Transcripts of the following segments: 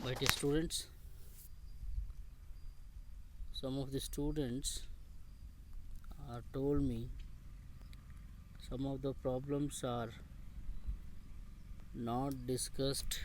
My dear students, some of the students told me some of the problems are not discussed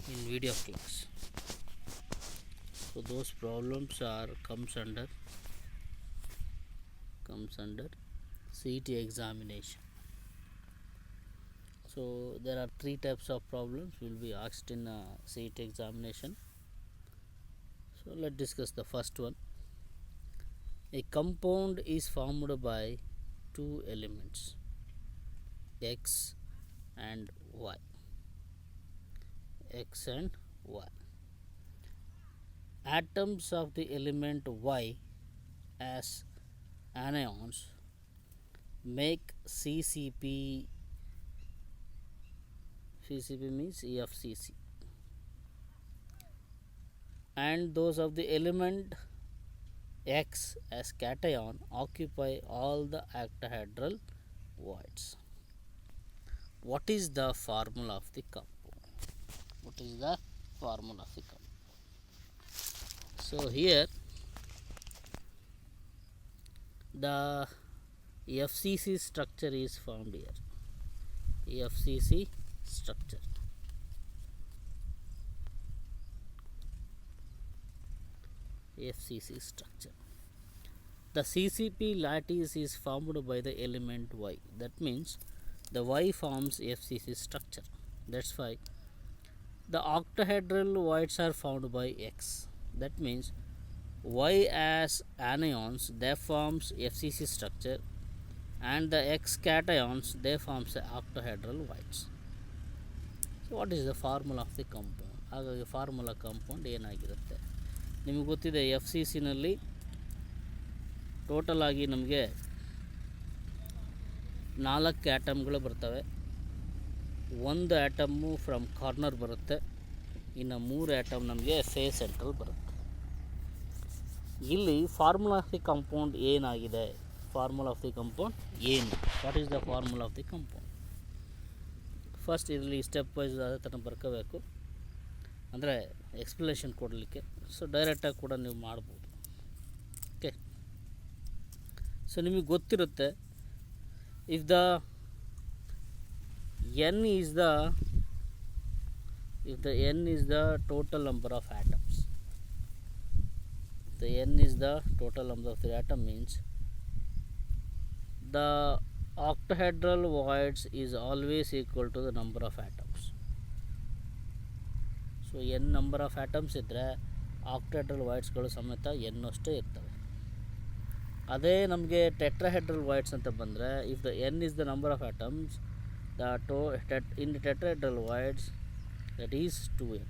in video class. So those problems are comes under CET examination. So there are three types of problems will be asked in CET examination. So let's discuss the first one. A compound is formed by two elements, X and Y. X and Y. Atoms of the element Y as anions make CCP. CCP means EFCC, and those of the element X as cation occupy all the octahedral voids. What is the formula of the compound? What is the formula of the compound? So here the FCC structure is found here. FCC structure. FCC structure. The CCP lattice is formed by the element Y. That means the Y forms FCC structure. That's why the octahedral voids are found by X. That means Y as anions they forms FCC structure, and the X cations they forms the octahedral voids. So what is the formula of the compound? ಹಾಗಾಗಿ formula compound ಏನಾಗಿರುತ್ತೆ ನಿಮಗೆ ಗೊತ್ತಿದೆ. F C ಸಿನಲ್ಲಿ total ಆಗಿ ನಮಗೆ 4 ಆಟಮ್ಗಳು ಬರ್ತವೆ. ಒಂದು ಆಟಮ್ಮು from corner ಬರುತ್ತೆ, ಇನ್ನು 3 ಆಟಮ್ ನಮಗೆ ಫೇಸ್ ಸೆಂಟ್ರಲ್ ಬರುತ್ತೆ. ಇಲ್ಲಿ ಫಾರ್ಮುಲಾ ಆಫ್ ದಿ ಕಾಂಪೌಂಡ್ ಏನಾಗಿದೆ? ಫಾರ್ಮುಲಾ ಆಫ್ ದಿ ಕಾಂಪೌಂಡ್ ಏನು? What is the formula of the compound? First ಇದರಲ್ಲಿ ಸ್ಟೆಪ್ ವೈಸ್ ಅದೇ ಥರ ಬರ್ಕೋಬೇಕು, ಅಂದರೆ ಎಕ್ಸ್ಪ್ಲನೇಷನ್ ಕೊಡಲಿಕ್ಕೆ. ಸೊ ಡೈರೆಕ್ಟಾಗಿ ಕೂಡ ನೀವು ಮಾಡ್ಬೋದು. ಓಕೆ, ಸೊ ನಿಮಗೆ ಗೊತ್ತಿರುತ್ತೆ if the n is the total number of atoms, the n is the total number of the atom means the octahedral voids is always equal to the number of atoms. So n number of atoms ಇದ್ದರೆ octahedral ವಾಯ್ಡ್ಸ್ಗಳು ಸಮೇತ n ಅಷ್ಟೇ ಇರ್ತವೆ. ಅದೇ ನಮಗೆ tetrahedral voids ಅಂತ ಬಂದರೆ if the n is the number of atoms, in the tetrahedral voids that is 2n.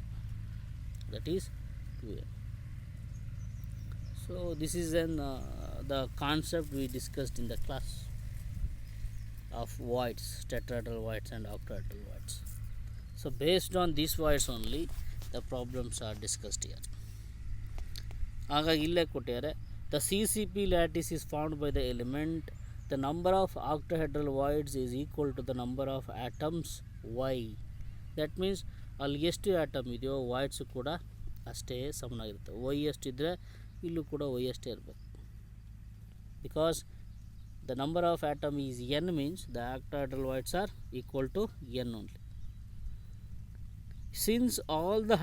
So this is the concept we discussed in the class of voids, tetrahedral voids and octahedral voids. So based on these voids only the problems are discussed here. ಹಾಗಾಗಿ ಇಲ್ಲೇ ಕೊಟ್ಟಿದ್ದಾರೆ the CCP lattice is formed by the element the number of octahedral voids is equal to the number of atoms Y. That means ಅಲ್ಲಿ ಎಷ್ಟು atom ಇದೆಯೋ ವಾಯ್ಡ್ಸು ಕೂಡ ಅಷ್ಟೇ ಸಮನಾಗಿರುತ್ತೆ. Y ಎಷ್ಟಿದ್ದರೆ ಇಲ್ಲೂ ಕೂಡ ವೈ ಅಷ್ಟೇ ಇರಬೇಕು. Because the number of atom is n means the octahedral voids are equal to n only. Since all the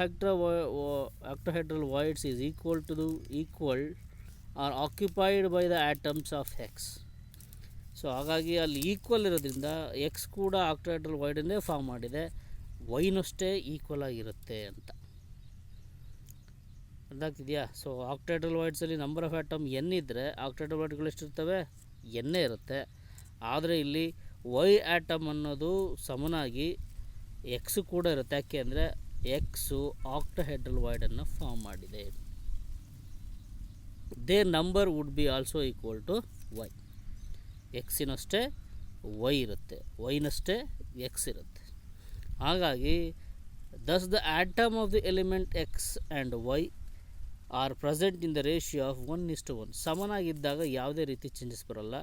octahedral voids is equal are occupied by the atoms of X. So ಹಾಗಾಗಿ ಅಲ್ಲಿ equal ಇರೋದ್ರಿಂದ X ಕೂಡ octahedral ವಾಯ್ಡನ್ನೇ form ಮಾಡಿದೆ, ವೈನಷ್ಟೇ equal ಆಗಿರುತ್ತೆ ಅಂತ ಅರ್ಥಾಗ್ತಿದೆಯಾ? So octahedral ವಾಯ್ಡ್ಸಲ್ಲಿ number of atom N ಇದ್ದರೆ ಆಕ್ಟಾಹೆಡ್ರಲ್ ವಾಯ್ಡ್ಗಳು ಎಷ್ಟಿರ್ತವೆ? ಎನ್ನೇ ಇರುತ್ತೆ. ಆದರೆ ಇಲ್ಲಿ ವೈ ಆಟಮ್ ಅನ್ನೋದು ಸಮನಾಗಿ ಎಕ್ಸು ಕೂಡ ಇರುತ್ತೆ. ಯಾಕೆ ಅಂದರೆ ಎಕ್ಸು ಆಕ್ಟಾಹೆಡ್ರಲ್ ವಾಯ್ಡನ್ನು ಫಾರ್ಮ್ ಮಾಡಿದೆ. There number would be also equal to Y. ಎಕ್ಸಿನಷ್ಟೇ ವೈ ಇರುತ್ತೆ, ವೈನಷ್ಟೇ ಎಕ್ಸ್ ಇರುತ್ತೆ. ಹಾಗಾಗಿ thus the atom of the element X and Y are present in the ratio of 1:1. ಸಮನಾಗಿದ್ದಾಗ ಯಾವುದೇ ರೀತಿ ಚೇಂಜಸ್ ಬರೋಲ್ಲ.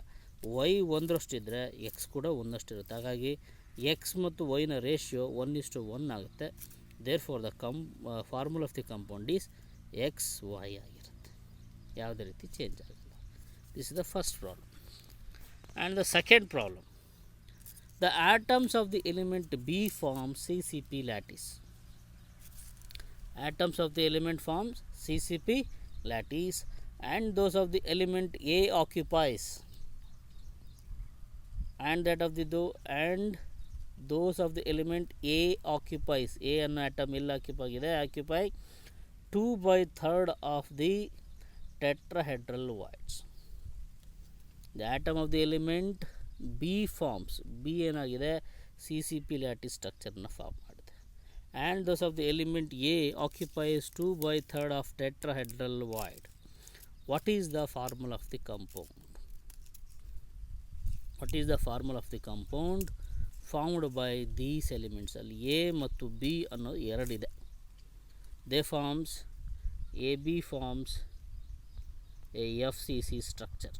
ವೈ ಒಂದರಷ್ಟಿದ್ದರೆ ಎಕ್ಸ್ ಕೂಡ ಒಂದಷ್ಟಿರುತ್ತೆ. ಹಾಗಾಗಿ ಎಕ್ಸ್ ಮತ್ತು ವೈನ ರೇಷಿಯೋ 1:1 ಆಗುತ್ತೆ. Therefore the formula of the compound is XY ಆಗಿರುತ್ತೆ, ಯಾವುದೇ ರೀತಿ ಚೇಂಜ್ ಆಗಿಲ್ಲ. This is the first problem. And the second problem, the atoms of the element B form CCP lattice. Atoms of the element forms CCP lattice, and those of the element A occupies, and that of the those of the element A occupies, A ಅನ್ನೋ atom ಇಲ್ಲಿ occupy ಆಗಿದೆ, occupy 2/3 of the tetrahedral voids. The atom of the element B forms, B ಏನಾಗಿದೆ CCP lattice ಸ್ಟ್ರಕ್ಚರ್ನ form ಮಾಡಿದೆ, and those of the element A occupies 2/3 of tetrahedral void. What is the formula of the compound? What is the formula of the compound formed by these elements? ಅಲ್ಲಿ A ಮತ್ತು B ಅನ್ನೋದು ಎರಡಿದೆ. They forms AB forms a FCC structure.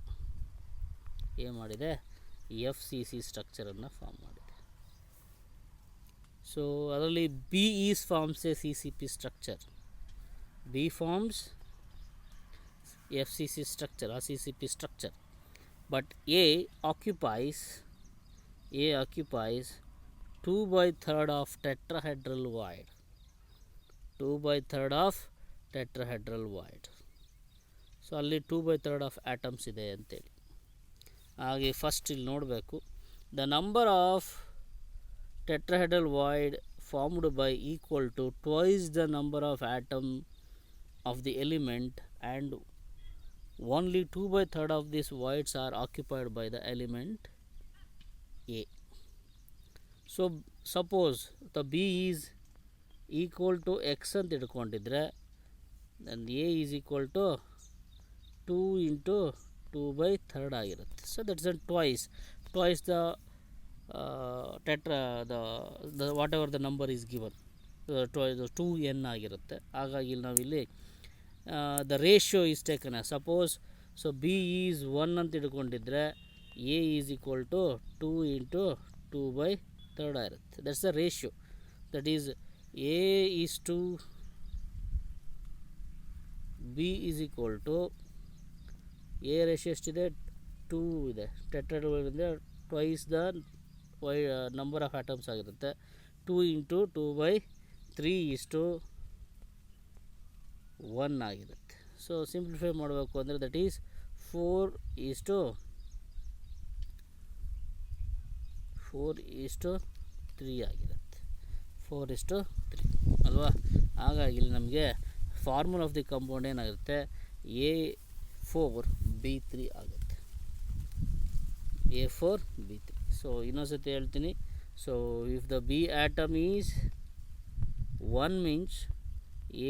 ಏನು ಮಾಡಿದೆ, FCC ಸ್ಟ್ರಕ್ಚರನ್ನು form ಮಾಡಿದೆ. So ಅದರಲ್ಲಿ B is forms a CCP structure. B forms FCC structure or CCP structure, but A occupies 2/3 of tetrahedral void. 2/3 of tetrahedral void. So ಅಲ್ಲಿ 2/3 of atoms ಇದೆ ಅಂತೇಳಿ. ಹಾಗೆ first ಇಲ್ಲಿ ನೋಡಬೇಕು, the number of tetrahedral void formed by equal to twice the number of atom of the element, and only 2/3 of these voids are occupied by the element A. So suppose the B is equal to X ಅಂತ ಇಟ್ಕೊಂಡಿದ್ರೆ, then A is equal to 2 into 2/3 ಆಗಿರುತ್ತೆ. So that's twice the the whatever the number is given, 2n ಆಗಿರುತ್ತೆ. ಹಾಗಾಗಿ ಇಲ್ಲಿ ನಾವಿಲ್ಲಿ the ratio is taken as, suppose so B is 1 ಅಂತ ಇಟ್ಕೊಂಡಿದ್ರೆ A is equal to 2 into 2/3 ಆಗಿರುತ್ತೆ. that's the ratio, that is A is to B is equal to A ratio ಎಷ್ಟಿದೆ, 2 ಇದೆ. Tetrahedral twice the number of atoms ಆಗಿರುತ್ತೆ. 2 into 2/3 = 1 ಆಗಿರುತ್ತೆ. So simplify ಮಾಡಬೇಕು ಅಂದರೆ that is 4:3 ಆಗಿರುತ್ತೆ. 4:3 ಅಲ್ವಾ. ಹಾಗಾಗಿ ಇಲ್ಲಿ ನಮಗೆ ಫಾರ್ಮುಲಾ ಆಫ್ ದಿ ಕಂಪೌಂಡ್ ಏನಾಗುತ್ತೆ, A4B3 ಆಗುತ್ತೆ. A4B3. ಸೊ ಇನ್ನೊಂದ್ಸತಿ ಹೇಳ್ತೀನಿ. So if the B atom is 1 means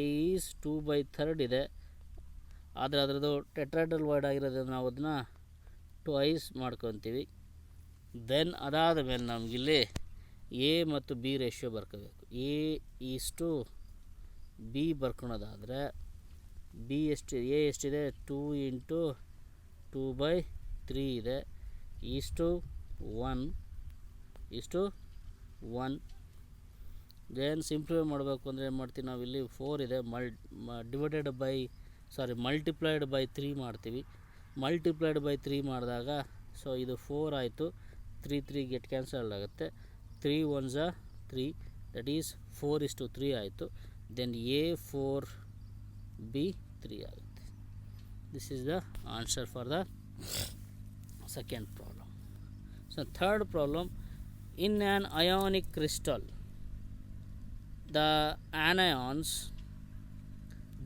A is 2/3 ಇದೆ, ಆದರೆ ಅದರದ್ದು ಟೆಟ್ರಾಹೆಡ್ರಲ್ ವಾಯ್ಡ್ ಆಗಿರೋದ್ರಿಂದ ನಾವು ಅದನ್ನು ಟ್ವೈಸ್ ಮಾಡ್ಕೊತೀವಿ. ದೆನ್ ಅದಾದ ಮೇಲೆ ನಮಗಿಲ್ಲಿ A ಮತ್ತು B ರೇಷಿಯೋ ಬರ್ಕೋಬೇಕು. A ಈಸ್ ಟು B ಬರ್ಕೊಳೋದಾದರೆ A ಎಷ್ಟಿದೆ, 2 into 2/3 ಇದೆ, ಈಸ್ಟು 1. ದೆನ್ ಸಿಂಪ್ಲಿಫೈ ಮಾಡಬೇಕು ಅಂದರೆ ಏನು ಮಾಡ್ತೀವಿ, ನಾವಿಲ್ಲಿ 4 ಇದೆ, ಮಲ್ಟಿಪ್ಲೈಡ್ ಬೈ 3 ಮಾಡ್ತೀವಿ. ಮಲ್ಟಿಪ್ಲೈಡ್ ಬೈ 3 ಮಾಡಿದಾಗ ಸೊ ಇದು 4 ಆಯಿತು, 3 ಗೆಟ್ ಕ್ಯಾನ್ಸಲ್ ಆಗುತ್ತೆ. 3 1s are 3, ದಟ್ ಈಸ್ 4:3 ಆಯಿತು. ದೆನ್ A4B3 ಆಗುತ್ತೆ. This is the answer for the second problem. So third problem, in an ionic crystal the anions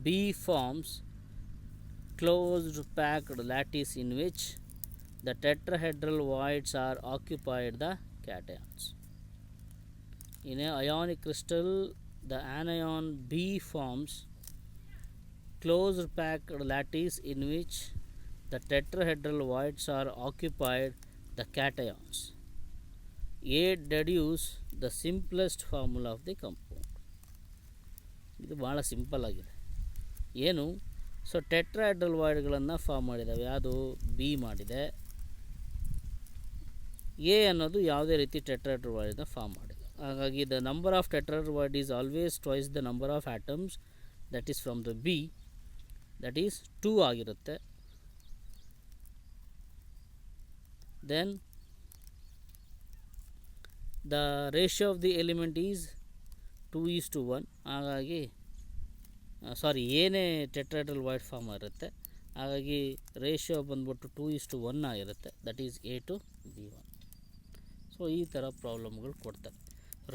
B forms closed packed lattice in which the tetrahedral voids are occupied the cations. In an ionic crystal the anion B forms closed packed lattice in which the tetrahedral voids are occupied the cations. A deduce the simplest formula of the compound. ಇದು ಭಾಳ simple ಆಗಿದೆ. ಏನು, so tetrahedral ವಾಯ್ಡ್ಗಳನ್ನು form ಮಾಡಿದ್ದಾವೆ. ಯಾವುದು, B ಮಾಡಿದೆ. A ಅನ್ನೋದು ಯಾವುದೇ ರೀತಿ tetrahedral ವಾಯ್ಡನ್ನ form ಮಾಡಿಲ್ಲ. ಹಾಗಾಗಿ the number of tetrahedral is always twice the number of atoms that is from the B, that is 2 ಆಗಿರುತ್ತೆ. Then the ratio of the element is 2:1. ಹಾಗಾಗಿ ಸಾರಿ ಏನೇ ಟೆಟ್ರಾಹೆಡ್ರಲ್ ವೈಡ್ ಫಾರ್ಮ್ ಇರುತ್ತೆ, ಹಾಗಾಗಿ ರೇಷಿಯೋ ಬಂದ್ಬಿಟ್ಟು 2:1 ಆಗಿರುತ್ತೆ, that is A:B:1. So ಈ ಥರ ಪ್ರಾಬ್ಲಮ್ಗಳು ಕೊಡ್ತಾರೆ,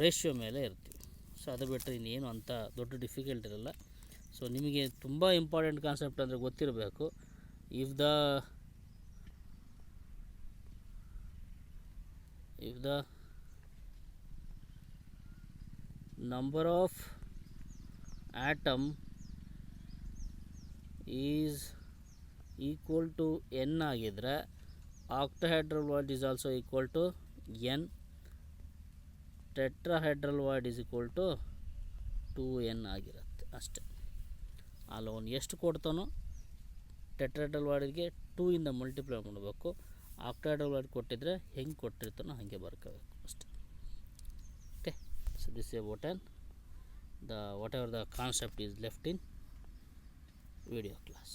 ರೇಷಿಯೋ ಮೇಲೆ ಇರ್ತೀವಿ. ಸೊ ಅದು ಬಿಟ್ಟರೆ ಇನ್ನೇನು ಅಂಥ ದೊಡ್ಡ ಡಿಫಿಕಲ್ಟ್ ಇರಲ್ಲ. ಸೊ ನಿಮಗೆ ತುಂಬ ಇಂಪಾರ್ಟೆಂಟ್ ಕಾನ್ಸೆಪ್ಟ್ ಅಂದರೆ ಗೊತ್ತಿರಬೇಕು, if the number of atom is equal to n ಆಗಿದ್ರೆ octahedral void is also equal to n, tetrahedral void is equal to 2n ಆಗಿರುತ್ತೆ ಅಷ್ಟೆ. ಅಲ್ಲಿ ಅವನು ಎಷ್ಟು ಕೊಡ್ತಾನೋ ಟೆಟ್ರಾಹೆಡ್ರಲ್ ವಾಯ್ಡ್ಗೆ 2 ಇಂದ ಮಲ್ಟಿಪ್ಲೈ ಮಾಡಬೇಕು. ಆಕ್ಟಾಹೆಡ್ರಲ್ ವಾಯ್ಡ್ ಕೊಟ್ಟಿದ್ರೆ ಹೆಂಗೆ ಕೊಟ್ಟಿರ್ತಾನೋ ಹಾಗೆ ಬರ್ಕೋಬೇಕು ಅಷ್ಟೆ. Okay, so this is about the whatever the concept is left in video class.